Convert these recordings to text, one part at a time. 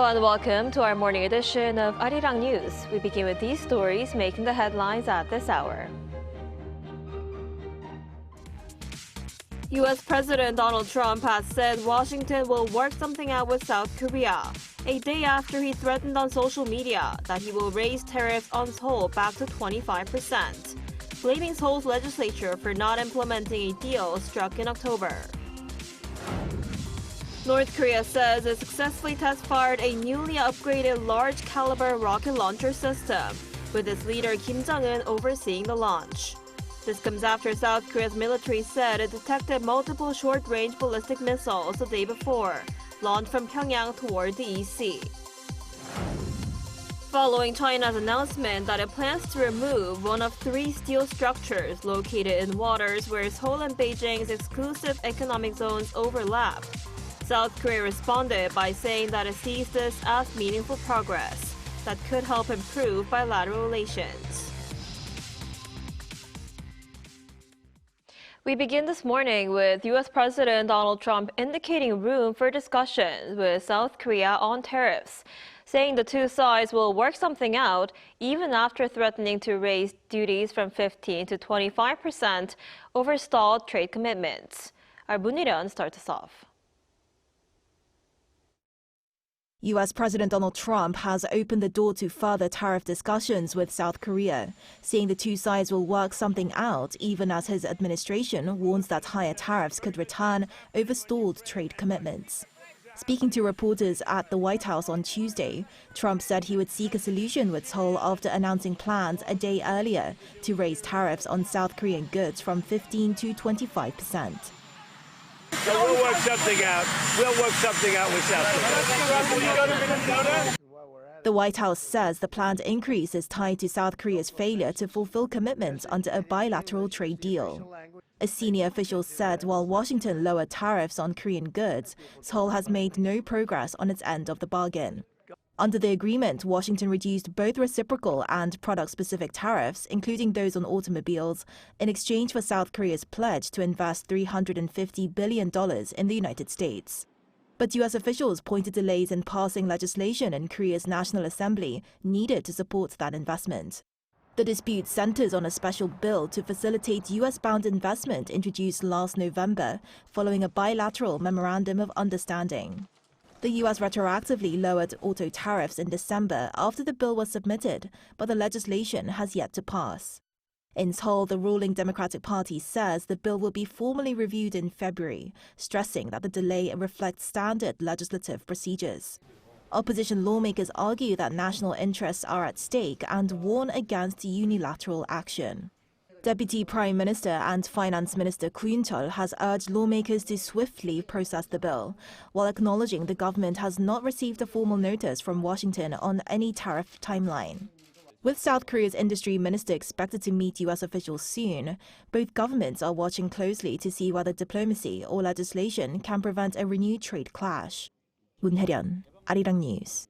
everyone, welcome to our morning edition of Arirang News. We begin with these stories making the headlines at this hour. U.S. President Donald Trump has said Washington will work something out with South Korea, a day after he threatened on social media that he will raise tariffs on Seoul back to 25%, blaming Seoul's legislature for not implementing a deal struck in October. North Korea says it successfully test-fired a newly upgraded large-caliber rocket launcher system, with its leader Kim Jong-un overseeing the launch. This comes after South Korea's military said it detected multiple short-range ballistic missiles the day before, launched from Pyongyang toward the East Sea. Following China's announcement that it plans to remove one of 3 steel structures located in waters where Seoul and Beijing's exclusive economic zones overlap, South Korea responded by saying that it sees this as meaningful progress that could help improve bilateral relations. We begin this morning with U.S. President Donald Trump indicating room for discussions with South Korea on tariffs, saying the two sides will work something out even after threatening to raise duties from 15% to 25% over stalled trade commitments. Our Muniran starts us off. U.S. President Donald Trump has opened the door to further tariff discussions with South Korea, saying the two sides will work something out, even as his administration warns that higher tariffs could return over stalled trade commitments. Speaking to reporters at the White House on Tuesday, Trump said he would seek a solution with Seoul after announcing plans a day earlier to raise tariffs on South Korean goods from 15% to 25%. So we'll work something out. We'll work something out with South Korea. The White House says the planned increase is tied to South Korea's failure to fulfill commitments under a bilateral trade deal. A senior official said while Washington lowered tariffs on Korean goods, Seoul has made no progress on its end of the bargain. Under the agreement, Washington reduced both reciprocal and product-specific tariffs, including those on automobiles, in exchange for South Korea's pledge to invest $350 billion in the United States. But U.S. officials pointed delays in passing legislation in Korea's National Assembly needed to support that investment. The dispute centers on a special bill to facilitate U.S.-bound investment introduced last November, following a bilateral memorandum of understanding. The U.S. retroactively lowered auto tariffs in December after the bill was submitted, but the legislation has yet to pass. In Seoul, the ruling Democratic Party says the bill will be formally reviewed in February, stressing that the delay reflects standard legislative procedures. Opposition lawmakers argue that national interests are at stake and warn against unilateral action. Deputy Prime Minister and Finance Minister Koo Yoon-chol has urged lawmakers to swiftly process the bill, while acknowledging the government has not received a formal notice from Washington on any tariff timeline. With South Korea's industry minister expected to meet U.S. officials soon, both governments are watching closely to see whether diplomacy or legislation can prevent a renewed trade clash. Moon Hae-ryun, Arirang News.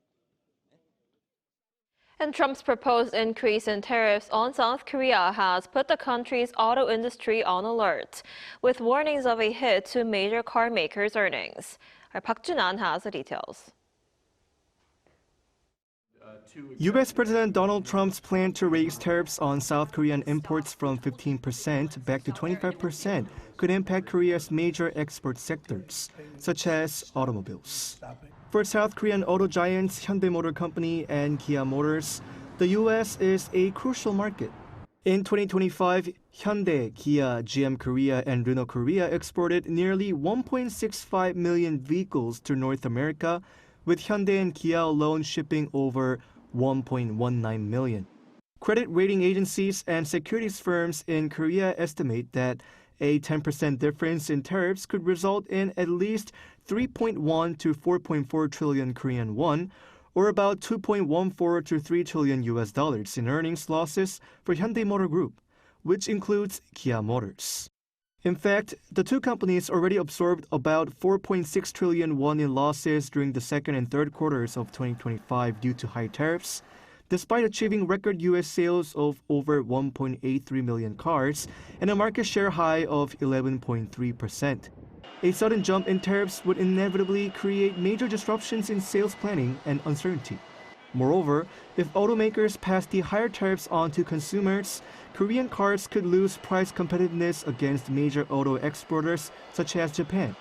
And Trump's proposed increase in tariffs on South Korea has put the country's auto industry on alert, with warnings of a hit to major car makers' earnings. Our Park Jun-an has the details. U.S. President Donald Trump's plan to raise tariffs on South Korean imports from 15% back to 25% could impact Korea's major export sectors, such as automobiles. For South Korean auto giants Hyundai Motor Company and Kia Motors, the U.S. is a crucial market. In 2025, Hyundai, Kia, GM Korea, and Renault Korea exported nearly 1.65 million vehicles to North America, with Hyundai and Kia alone shipping over 1.19 million. Credit rating agencies and securities firms in Korea estimate that a 10% difference in tariffs could result in at least 3.1 to 4.4 trillion Korean won, or about 2.14 to 3 trillion US dollars in earnings losses for Hyundai Motor Group, which includes Kia Motors. In fact, the two companies already absorbed about 4.6 trillion won in losses during the second and third quarters of 2025 due to high tariffs, despite achieving record U.S. sales of over 1.83 million cars and a market share high of 11.3%. A sudden jump in tariffs would inevitably create major disruptions in sales planning and uncertainty. Moreover, if automakers pass the higher tariffs on to consumers, Korean cars could lose price competitiveness against major auto exporters such as Japan.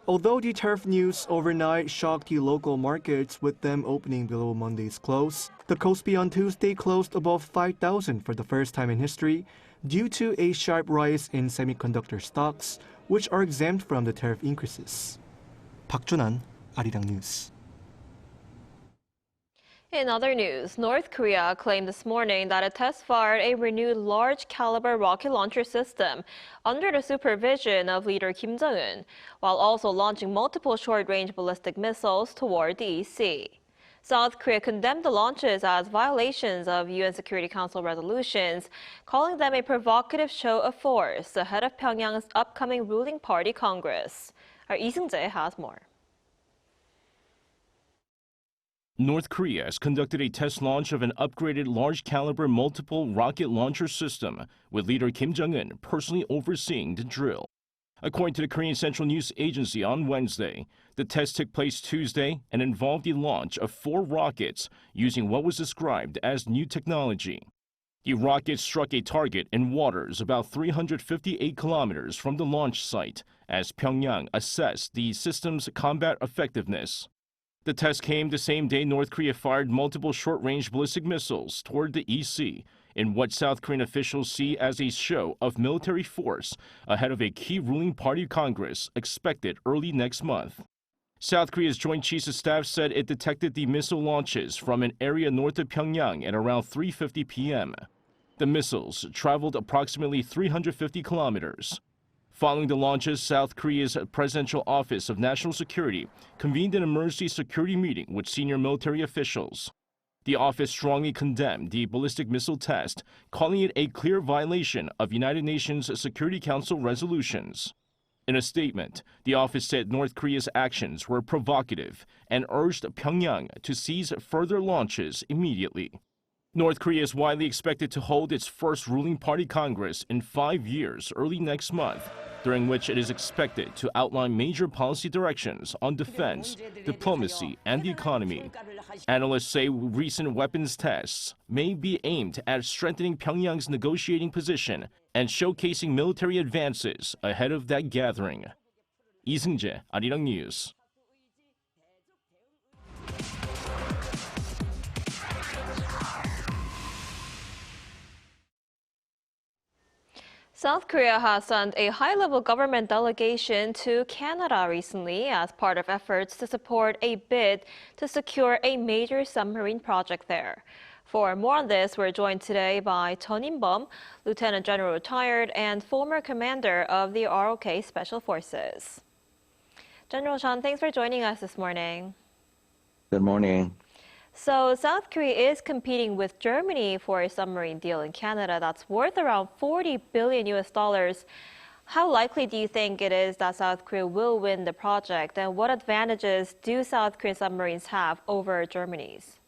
Although the tariff news overnight shocked the local markets with them opening below Monday's close, the Kospi on Tuesday closed above 5,000 for the first time in history due to a sharp rise in semiconductor stocks, which are exempt from the tariff increases. Park Junan, Arirang News. In other news, North Korea claimed this morning that it test-fired a renewed large-caliber rocket launcher system under the supervision of leader Kim Jong-un, while also launching multiple short-range ballistic missiles toward the East Sea. South Korea condemned the launches as violations of UN Security Council resolutions, calling them a provocative show of force ahead of Pyongyang's upcoming ruling party Congress. Our Lee Seung-jae has more. North Korea has conducted a test launch of an upgraded large-caliber multiple rocket launcher system, with leader Kim Jong-un personally overseeing the drill. According to the Korean Central News Agency on Wednesday, the test took place Tuesday and involved the launch of 4 rockets using what was described as new technology. The rockets struck a target in waters about 358 kilometers from the launch site as Pyongyang assessed the system's combat effectiveness. The test came the same day North Korea fired multiple short-range ballistic missiles toward the East Sea in what South Korean officials see as a show of military force ahead of a key ruling party Congress expected early next month. South Korea's Joint Chiefs of Staff said it detected the missile launches from an area north of Pyongyang at around 3:50 p.m. The missiles traveled approximately 350 kilometers. Following the launches, South Korea's Presidential Office of National Security convened an emergency security meeting with senior military officials. The office strongly condemned the ballistic missile test, calling it a clear violation of United Nations Security Council resolutions. In a statement, the office said North Korea's actions were provocative and urged Pyongyang to cease further launches immediately. North Korea is widely expected to hold its first ruling party Congress in 5 years early next month, during which it is expected to outline major policy directions on defense, diplomacy, and the economy. Analysts say recent weapons tests may be aimed at strengthening Pyongyang's negotiating position and showcasing military advances ahead of that gathering. Lee Seung-jae, Arirang News. South Korea has sent a high-level government delegation to Canada recently as part of efforts to support a bid to secure a major submarine project there. For more on this, we're joined today by Chun In-bum, Lieutenant General retired and former commander of the ROK Special Forces. General Chun, thanks for joining us this morning. Good morning. So South Korea is competing with Germany for a submarine deal in Canada that's worth around $40 billion US. How likely do you think it is that South Korea will win the project, and what advantages do South Korean submarines have over Germany's?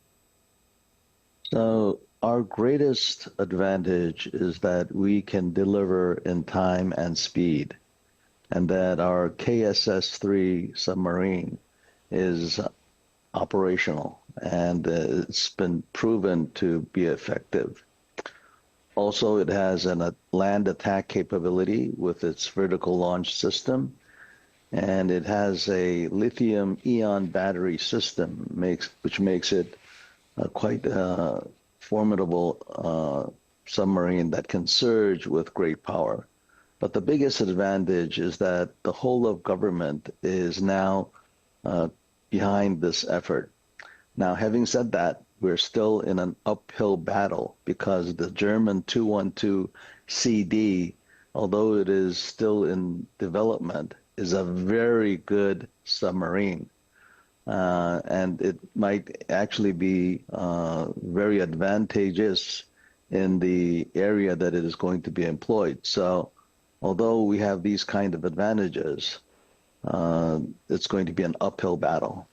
So our greatest advantage is that we can deliver in time and speed, and that our KSS-3 submarine is operational, and it's been proven to be effective. Also, it has a land attack capability with its vertical launch system, and it has a lithium-ion battery system, which makes it quite a formidable submarine that can surge with great power. But the biggest advantage is that the whole of government is now behind this effort. Now, having said that, we're still in an uphill battle because the German 212 CD, although it is still in development, is a very good submarine. And it might actually be very advantageous in the area that it is going to be employed. So although we have these kind of advantages, it's going to be an uphill battle.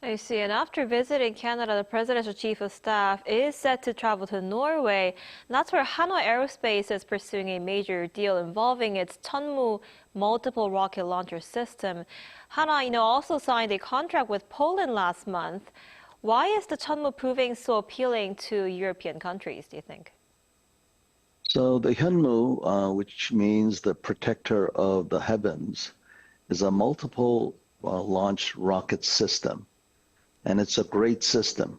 I see. And after visiting Canada, the presidential chief of staff is set to travel to Norway. And that's where Hanwha Aerospace is pursuing a major deal involving its Chunmoo multiple rocket launcher system. Hanwha, also signed a contract with Poland last month. Why is the Chunmoo proving so appealing to European countries, do you think? So the Hyunmoo, which means the protector of the heavens, is a multiple launch rocket system. And it's a great system.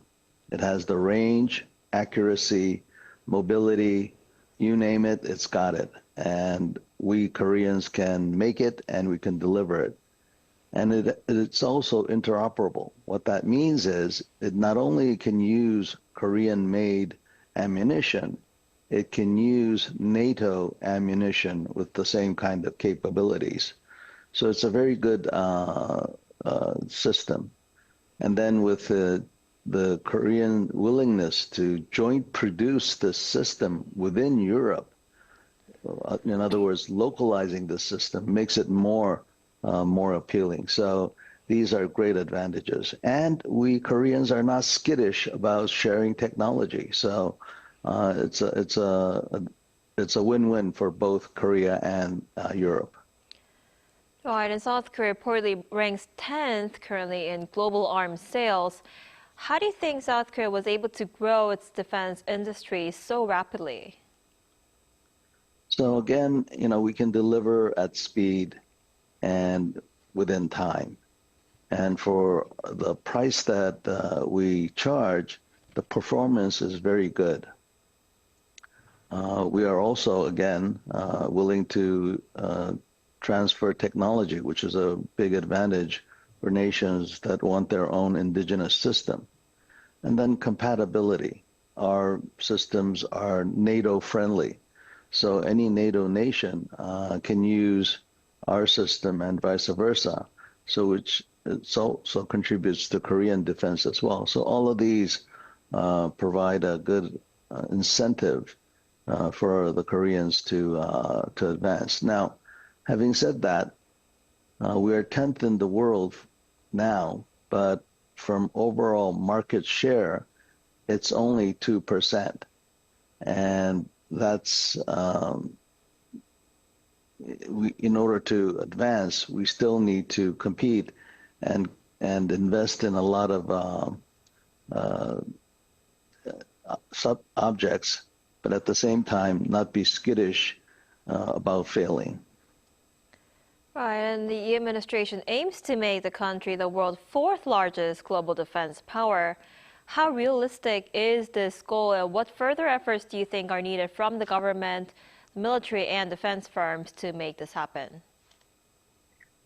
It has the range, accuracy, mobility, you name it, it's got it. And we Koreans can make it and we can deliver it. And it's also interoperable. What that means is it not only can use Korean-made ammunition, it can use NATO ammunition with the same kind of capabilities. So it's a very good system. And then with the Korean willingness to joint produce this system within Europe, in other words, localizing the system makes it more appealing. So these are great advantages. And we Koreans are not skittish about sharing technology. So it's a win-win for both Korea and Europe. Right, and South Korea reportedly ranks 10th currently in global arms sales. How do you think South Korea was able to grow its defense industry so rapidly? So again, we can deliver at speed and within time. And for the price that we charge, the performance is very good. We are also, again, willing to transfer technology, which is a big advantage for nations that want their own indigenous system. And then compatibility. Our systems are NATO friendly. So any NATO nation can use our system and vice versa. So which it also contributes to Korean defense as well. So all of these provide a good incentive for the Koreans to advance. Now, having said that, we are 10th in the world now, but from overall market share, it's only 2%. And that's, in order to advance, we still need to compete and invest in a lot of sub-objects, but at the same time, not be skittish about failing. Right, and the EU administration aims to make the country the world's 4th largest global defense power. How realistic is this goal, and what further efforts do you think are needed from the government, military, and defense firms to make this happen?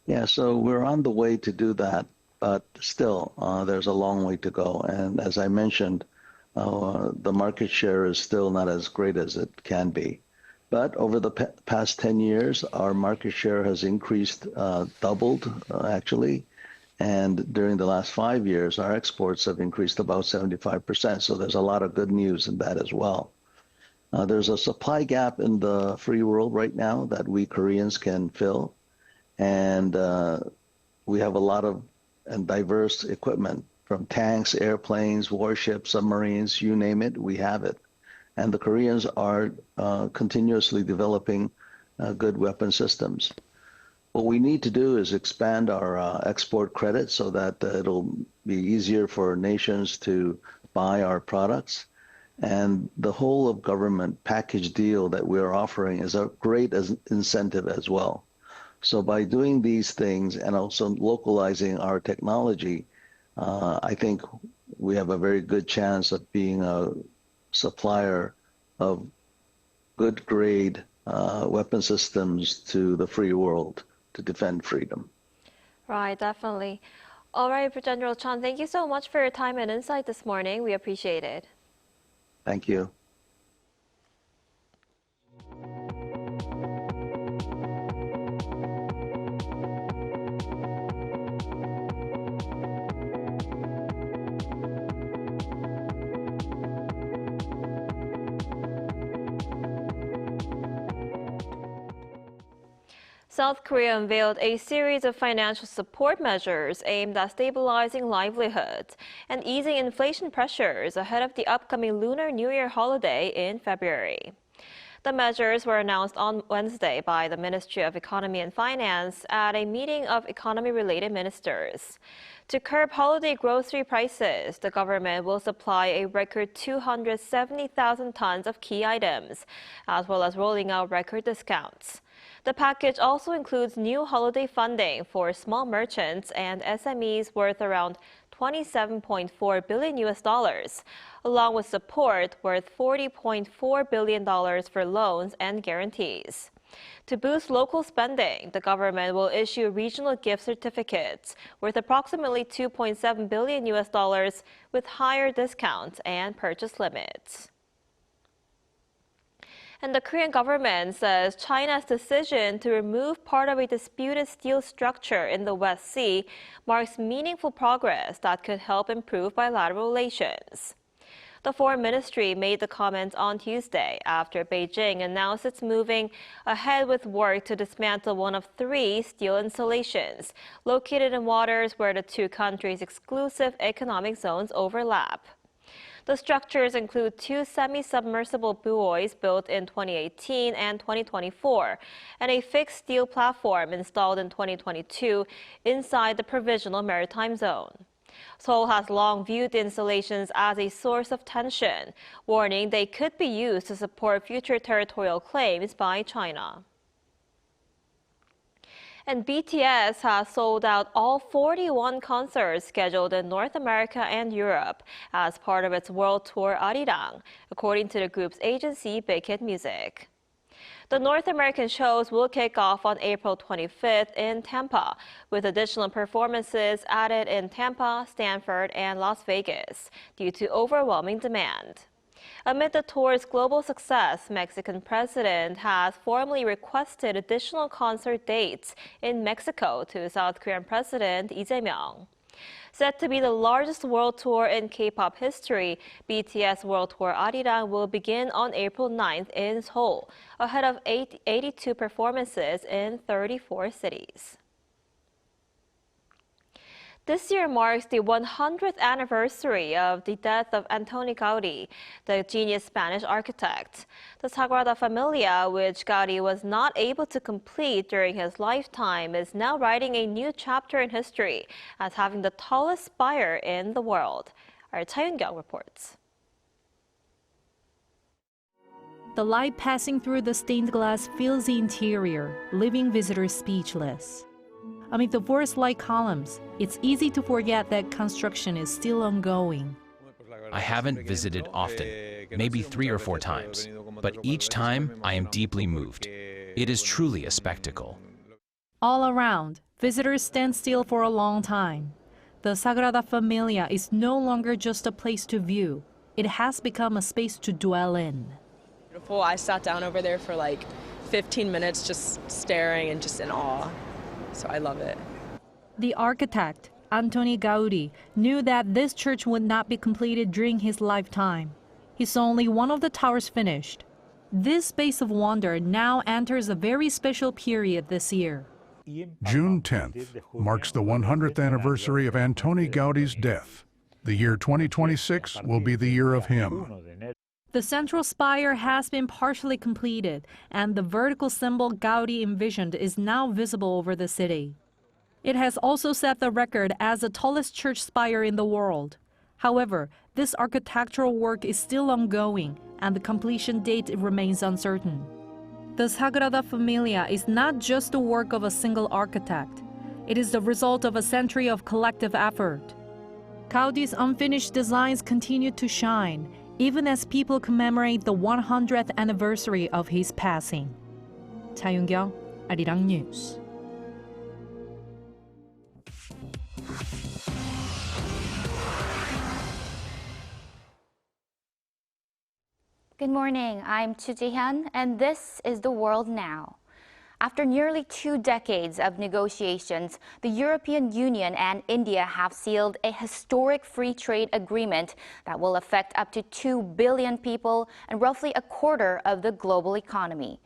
Yeah, so we're on the way to do that, but still, there's a long way to go. And as I mentioned, the market share is still not as great as it can be. But over the past 10 years, our market share has increased, doubled, actually. And during the last 5 years, our exports have increased about 75%. So there's a lot of good news in that as well. There's a supply gap in the free world right now that we Koreans can fill. And we have a lot of and diverse equipment from tanks, airplanes, warships, submarines, you name it, we have it. And the Koreans are continuously developing good weapon systems. What we need to do is expand our export credit so that it'll be easier for nations to buy our products. And the whole of government package deal that we're offering is a great incentive as well. So by doing these things and also localizing our technology, I think we have a very good chance of being a supplier of good grade weapon systems to the free world to defend freedom. Right, definitely. All right, General Chan, thank you so much for your time and insight this morning. We appreciate it. Thank you. South Korea unveiled a series of financial support measures aimed at stabilizing livelihoods and easing inflation pressures ahead of the upcoming Lunar New Year holiday in February. The measures were announced on Wednesday by the Ministry of Economy and Finance at a meeting of economy-related ministers. To curb holiday grocery prices, the government will supply a record 270,000 tons of key items, as well as rolling out record discounts. The package also includes new holiday funding for small merchants and SMEs worth around $27.4 billion, along with support worth $40.4 billion for loans and guarantees. To boost local spending, the government will issue regional gift certificates worth approximately $2.7 billion with higher discounts and purchase limits. And the Korean government says China's decision to remove part of a disputed steel structure in the West Sea marks meaningful progress that could help improve bilateral relations. The Foreign Ministry made the comments on Tuesday after Beijing announced it's moving ahead with work to dismantle one of 3 steel installations located in waters where the two countries' exclusive economic zones overlap. The structures include 2 semi-submersible buoys built in 2018 and 2024, and a fixed steel platform installed in 2022 inside the Provisional Maritime Zone. Seoul has long viewed the installations as a source of tension, warning they could be used to support future territorial claims by China. And BTS has sold out all 41 concerts scheduled in North America and Europe as part of its World Tour ARIRANG, according to the group's agency Big Hit Music. The North American shows will kick off on April 25th in Tampa, with additional performances added in Tampa, Stanford, and Las Vegas due to overwhelming demand. Amid the tour's global success, Mexican president has formally requested additional concert dates in Mexico to South Korean President Lee Jae-myung. Set to be the largest world tour in K-pop history, BTS World Tour ARIRANG will begin on April 9th in Seoul, ahead of 82 performances in 34 cities. This year marks the 100th anniversary of the death of Antoni Gaudí, the genius Spanish architect. The Sagrada Familia, which Gaudí was not able to complete during his lifetime, is now writing a new chapter in history as having the tallest spire in the world. Our Cha Yun-kyung reports. The light passing through the stained glass fills the interior, leaving visitors speechless. Amid the forest-like columns, it's easy to forget that construction is still ongoing. I haven't visited often, maybe 3 or 4 times, but each time I am deeply moved. It is truly a spectacle. All around, visitors stand still for a long time. The Sagrada Familia is no longer just a place to view. It has become a space to dwell in. Beautiful. I sat down over there for like 15 minutes just staring and just in awe. So I love it. The architect, Antoni Gaudí, knew that this church would not be completed during his lifetime. He saw only one of the towers finished. This space of wonder now enters a very special period this year. June 10th marks the 100th anniversary of Antoni Gaudí's death. The year 2026 will be the year of him. The central spire has been partially completed, and the vertical symbol Gaudí envisioned is now visible over the city. It has also set the record as the tallest church spire in the world. However, this architectural work is still ongoing, and the completion date remains uncertain. The Sagrada Familia is not just the work of a single architect. It is the result of a century of collective effort. Gaudí's unfinished designs continue to shine, even as people commemorate the 100th anniversary of his passing. Cha Yun-kyung, ARIRANG News. Good morning, I'm Chu Ji-hyun, and this is The World Now. After nearly 2 decades of negotiations, the European Union and India have sealed a historic free trade agreement that will affect up to 2 billion people and roughly a quarter of the global economy.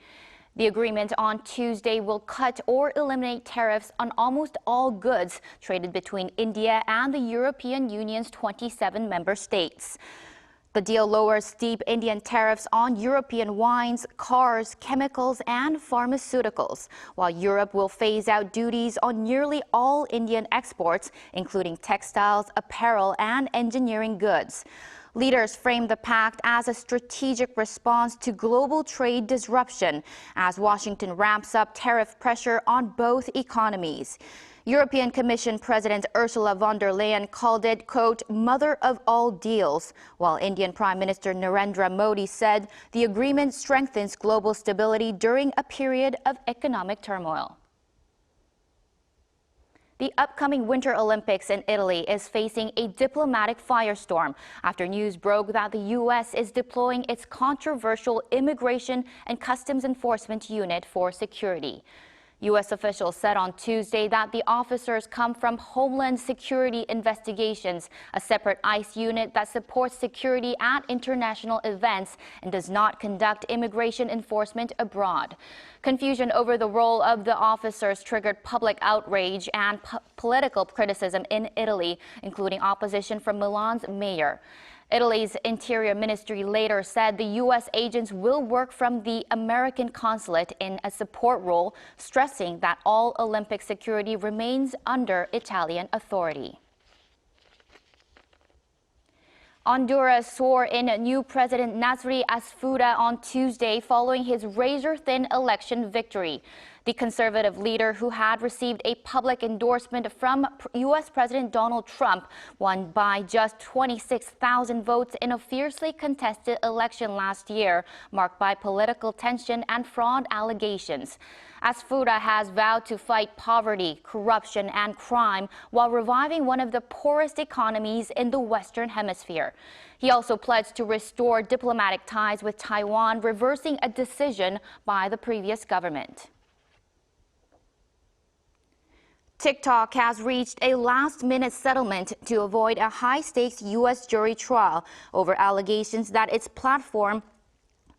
The agreement on Tuesday will cut or eliminate tariffs on almost all goods traded between India and the European Union's 27 member states. The deal lowers steep Indian tariffs on European wines, cars, chemicals, and pharmaceuticals, while Europe will phase out duties on nearly all Indian exports, including textiles, apparel, and engineering goods. Leaders framed the pact as a strategic response to global trade disruption as Washington ramps up tariff pressure on both economies. European Commission President Ursula von der Leyen called it, quote, mother of all deals, while Indian Prime Minister Narendra Modi said the agreement strengthens global stability during a period of economic turmoil. The upcoming Winter Olympics in Italy is facing a diplomatic firestorm after news broke that the U.S. is deploying its controversial Immigration and Customs Enforcement Unit for security. U.S. officials said on Tuesday that the officers come from Homeland Security Investigations, a separate ICE unit that supports security at international events and does not conduct immigration enforcement abroad. Confusion over the role of the officers triggered public outrage and political criticism in Italy, including opposition from Milan's mayor. Italy's Interior Ministry later said the U.S. agents will work from the American consulate in a support role, stressing that all Olympic security remains under Italian authority. Honduras swore in new President Nasry Asfura on Tuesday following his razor-thin election victory. The conservative leader, who had received a public endorsement from U.S. President Donald Trump, won by just 26,000 votes in a fiercely contested election last year, marked by political tension and fraud allegations. Asfura has vowed to fight poverty, corruption, and crime while reviving one of the poorest economies in the Western Hemisphere. He also pledged to restore diplomatic ties with Taiwan, reversing a decision by the previous government. TikTok has reached a last-minute settlement to avoid a high-stakes U.S. jury trial over allegations that its platform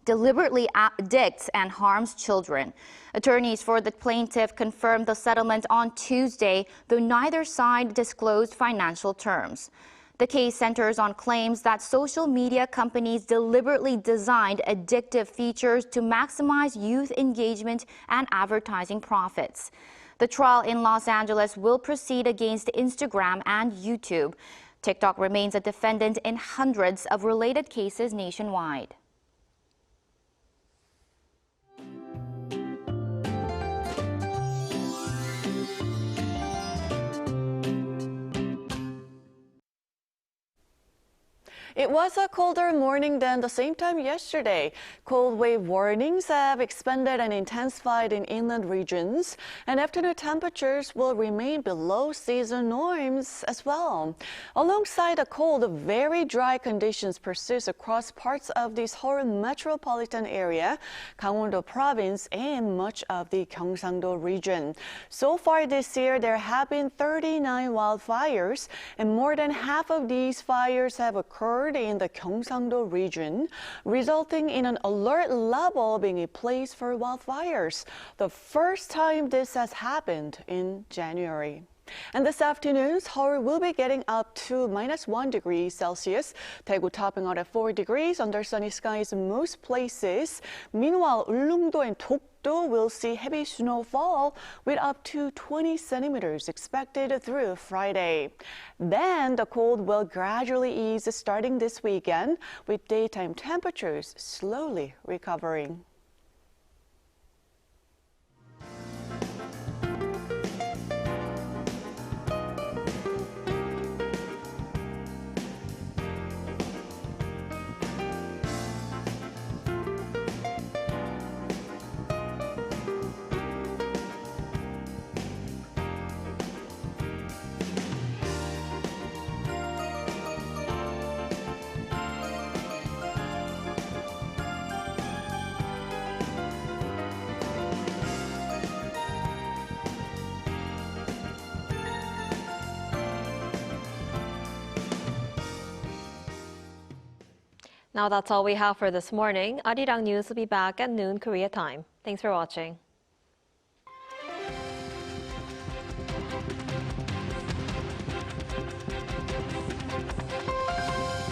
deliberately addicts and harms children. Attorneys for the plaintiff confirmed the settlement on Tuesday, though neither side disclosed financial terms. The case centers on claims that social media companies deliberately designed addictive features to maximize youth engagement and advertising profits. The trial in Los Angeles will proceed against Instagram and YouTube. TikTok remains a defendant in hundreds of related cases nationwide. It was a colder morning than the same time yesterday. Cold wave warnings have expanded and intensified in inland regions, and afternoon temperatures will remain below season norms as well. Alongside the cold, very dry conditions persist across parts of the Seoul metropolitan area, Gangwon-do province, and much of the Gyeongsang-do region. So far this year, there have been 39 wildfires, and more than half of these fires have occurred in the Gyeongsang-do region, resulting in an alert level being in place for wildfires, the first time this has happened in January. And this afternoon, Seoul will be getting up to -1 degree Celsius, Daegu topping out at 4 degrees under sunny skies in most places. Meanwhile, Ulleungdo and Dokdo will see heavy snowfall with up to 20 centimeters expected through Friday. Then the cold will gradually ease starting this weekend, with daytime temperatures slowly recovering. Now that's all we have for this morning. Arirang News will be back at noon Korea time. Thanks for watching.